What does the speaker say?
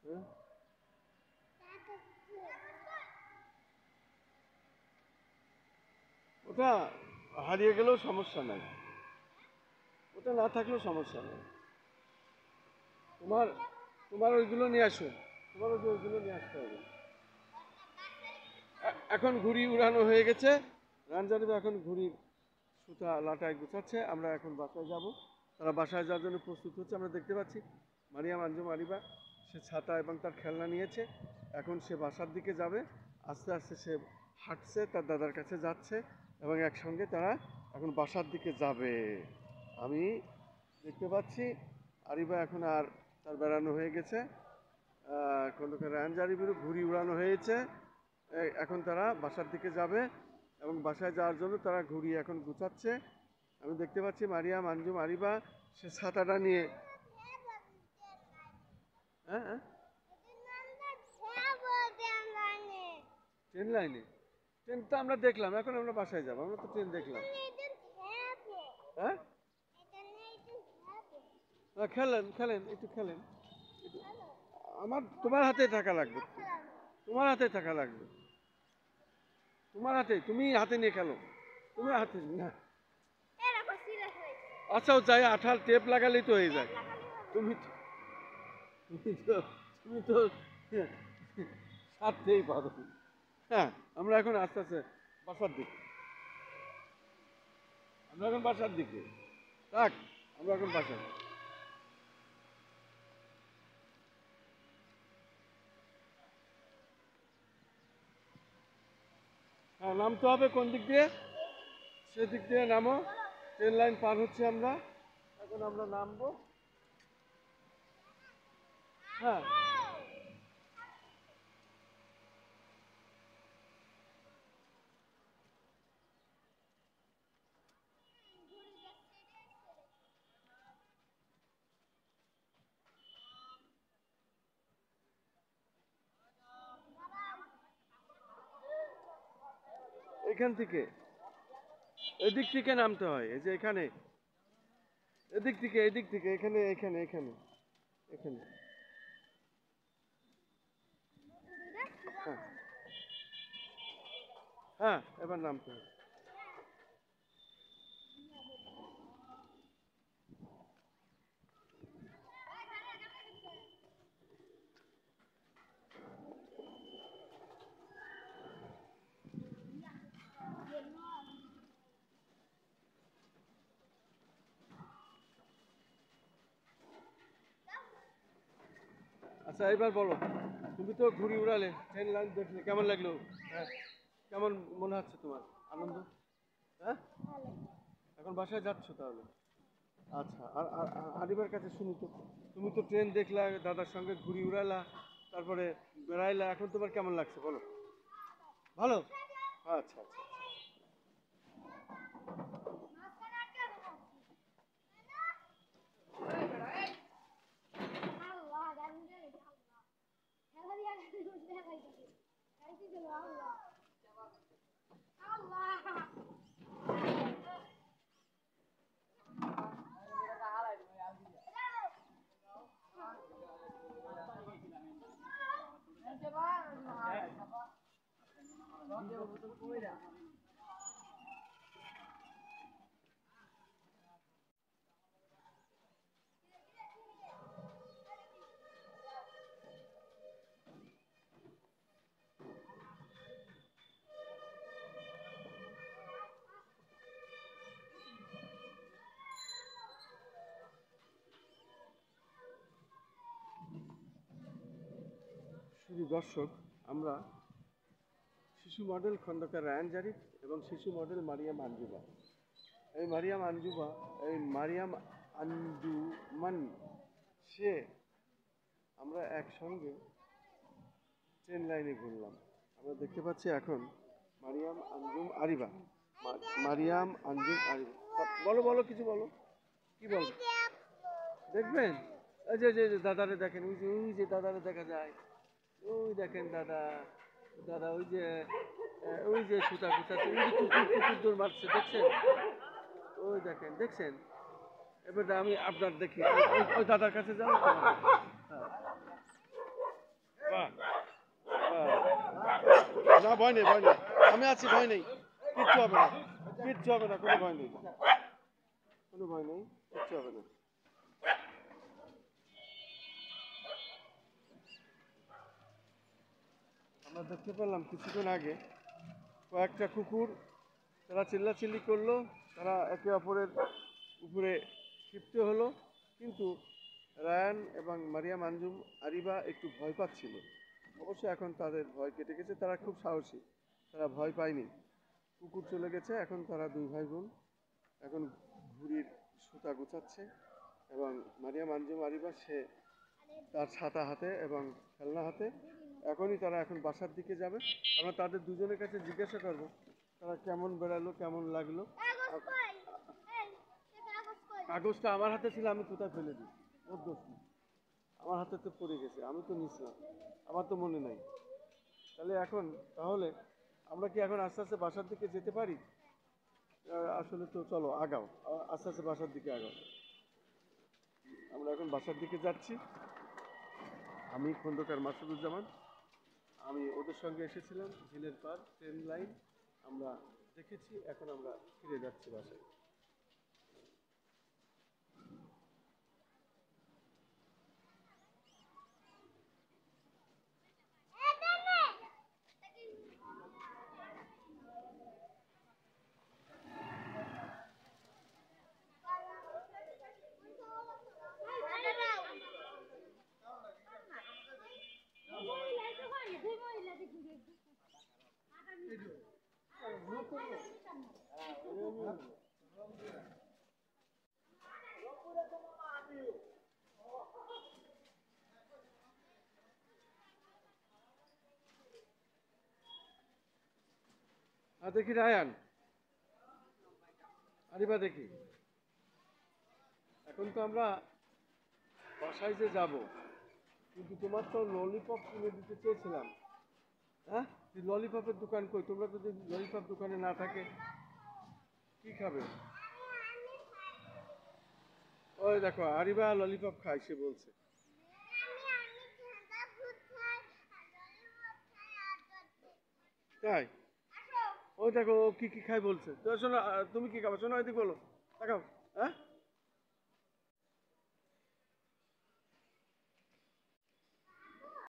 হ্যাঁ? ওটা হারিয়ে গেলেও সমস্যা নাই, ওটা না থাকলেও সমস্যা নেই। তোমার তোমার ওইগুলো নিয়ে আসো, তোমার ওইগুলো নিয়ে আসতে হবে। এখন ঘুড়ি উড়ানো হয়ে গেছে, রানজানিবা এখন ঘুড়ির সুতা লাটায় গুছাচ্ছে। আমরা এখন বাসায় যাব, তারা বাসায় যাওয়ার জন্য প্রস্তুত হচ্ছে। আমরা দেখতে পাচ্ছি মারিয়াম আঞ্জুম আরিবা সে ছাতা এবং তার খেলনা নিয়েছে, এখন সে বাসার দিকে যাবে। আস্তে আস্তে সে হাঁটছে, তার দাদার কাছে যাচ্ছে এবং একসঙ্গে তারা এখন বাসার দিকে যাবে। আমি দেখতে পাচ্ছি আরিবা এখন আর তার বেড়ানো হয়ে গেছে, খন্দকার রায়হান জারিবিরও ঘুড়ি উড়ানো হয়েছে। এখন তারা বাসার দিকে যাবে এবং বাসায় যাওয়ার জন্য তারা ঘুড়ি এখন গুছাচ্ছে। আমি দেখতে পাচ্ছি মারিয়াম আঞ্জুম আরিবা সে ছাতাটা নিয়ে। হ্যাঁ হ্যাঁ, ট্রেন লাইনে, ট্রেন তো আমরা দেখলাম, এখন আমরা বাসায় যাবো, আমরা তো ট্রেন দেখলাম। হ্যাঁ খেলেন খেলেন একটু খেলেন, আমার তোমার হাতে থাকা লাগবে, তোমার হাতে থাকা লাগবে, তোমার হাতে, তুমি হাতে নিয়ে খেলো, তুমি হাতে না। আচ্ছা যাই, আঠার টেপ লাগালেই তো হয়ে যায়। তুমি তুমি তো তুমি তো সারতেই পারো। হ্যাঁ, আমরা এখন আস্তে আস্তে বাসার দিকে, আমরা এখন বাসার দিকে থাক, আমরা এখন বাসার। হ্যাঁ, নামতে হবে কোন দিক দিয়ে, সেদিক দিয়ে নামো। ট্রেন লাইন পার হচ্ছে আমরা, এখন আমরা নামবো। হ্যাঁ, এখান থেকে এদিক থেকে নামতে হয়, এই যে এখানে, এদিক থেকে এদিক থেকে, এখানে এখানে এখানে এখানে। হ্যাঁ হ্যাঁ, এবার নামতে হবে। আচ্ছা এবার বলো, তুমি তো ঘুড়ি উড়ালে, ট্রেন লাইন দেখলে, কেমন লাগলো? হ্যাঁ, কেমন মনে হচ্ছে তোমার? আনন্দ? হ্যাঁ, এখন বাসায় যাচ্ছ তাহলে? আচ্ছা, আর আরিবার কাছে শুনি তো, তুমি তো ট্রেন দেখলা, দাদার সঙ্গে ঘুড়ি উড়ালা, তারপরে বেড়াইলা, এখন তোমার কেমন লাগছে বলো? ভালো? আচ্ছা আচ্ছা। শুধু দর্শক, আমরা শিশু মডেল খন্দকার রায়ান জারিফ এবং শিশু মডেল মারিয়াম আঞ্জুবা, এই মারিয়াম আঞ্জুবা, এই মারিয়াম আঞ্জুমান, সে আমরা একসঙ্গে ট্রেন লাইনে ঘুরলাম। আমরা দেখতে পাচ্ছি এখন মারিয়াম আঞ্জুম আরিবা, মারিয়াম আঞ্জুম আরিবা। বলো বলো, কিছু বলো, কি বলো? দেখবেন, এই যে যে যে দাদারে দেখেন, ওই যে দাদারে দেখা যায়, ওই দেখেন দাদা, দাদা ওই যে ওই যে সুতা কুচাচ্ছে, ওই যে কুকুর কুকুর দৌড় মারছে, দেখছেন? ওই দেখেন, দেখছেন? এবার আমি আপনার দেখি, ওই দাদার কাছে যাবো তো? হ্যাঁ, না ভয় নেই ভয় নেই, আমি আছি, ভয় নেই, কিচ্ছু হবে না, কিচ্ছু হবে না, কোনো ভয় নেই, কোনো ভয় নেই, কিচ্ছু হবে না। আমরা দেখতে পেলাম কিছুক্ষণ আগে কয়েকটা কুকুর, তারা চিল্লাচিল্লি করলো, তারা একে অপরের উপরে ক্ষিপ্ত হলো, কিন্তু রায়ান এবং মারিয়াম আঞ্জুম আরিবা একটু ভয় পাচ্ছিল। অবশ্য এখন তাদের ভয় কেটে গেছে, তারা খুব সাহসী, তারা ভয় পায়নি। কুকুর চলে গেছে, এখন তারা দুই ভাই বোন এখন ঘুড়ির সুতা গুছাচ্ছে, এবং মারিয়াম আঞ্জুম আরিবা সে তার ছাতা হাতে এবং খেলনা হাতে। এখনই তারা এখন বাসার দিকে যাবে। আমরা তাদের দুজনের কাছে জিজ্ঞাসা করব তারা কেমন বেড়ালো, কেমন লাগলো। কাগজটা আমার হাতে ছিল, আমি কোথায় ফেলে দিই, ওর দোষ নেই। আমার হাতে তো পড়ে গেছে, আমি তো নিছিলাম, আমার তো মনে নাই। তাহলে আমরা কি এখন আস্তে আস্তে বাসার দিকে যেতে পারি? আসলে তো চলো আগাও, আস্তে আস্তে বাসার দিকে আগাও। আমরা এখন বাসার দিকে যাচ্ছি। আমি খন্দকার মাসুদুজ্জামান, আমি ওদের সঙ্গে এসেছিলাম ঝিলের পার ট্রেন লাইন আমরা দেখেছি, এখন আমরা ফিরে যাচ্ছি বাসায়। দেখি রায়ান, আরিবা দেখি, এখন তো আমরা বাসায় যে যাব, কিন্তু তোমার তো ললিপপ কিনে দিতে চেয়েছিলাম। হ্যাঁ, ললিপপের দোকান কই? তোমরা যদি ললিপপ দোকানে না থাকে কি খাবে? ওই দেখো আরিবা ললিপপ খায়, সে বলছে। তাই? ওই দেখো ও কি কি খায় বলছে। তো শোনো, তুমি কি খাবে? শোনো, এদিকে বলো, দেখাও। হ্যাঁ,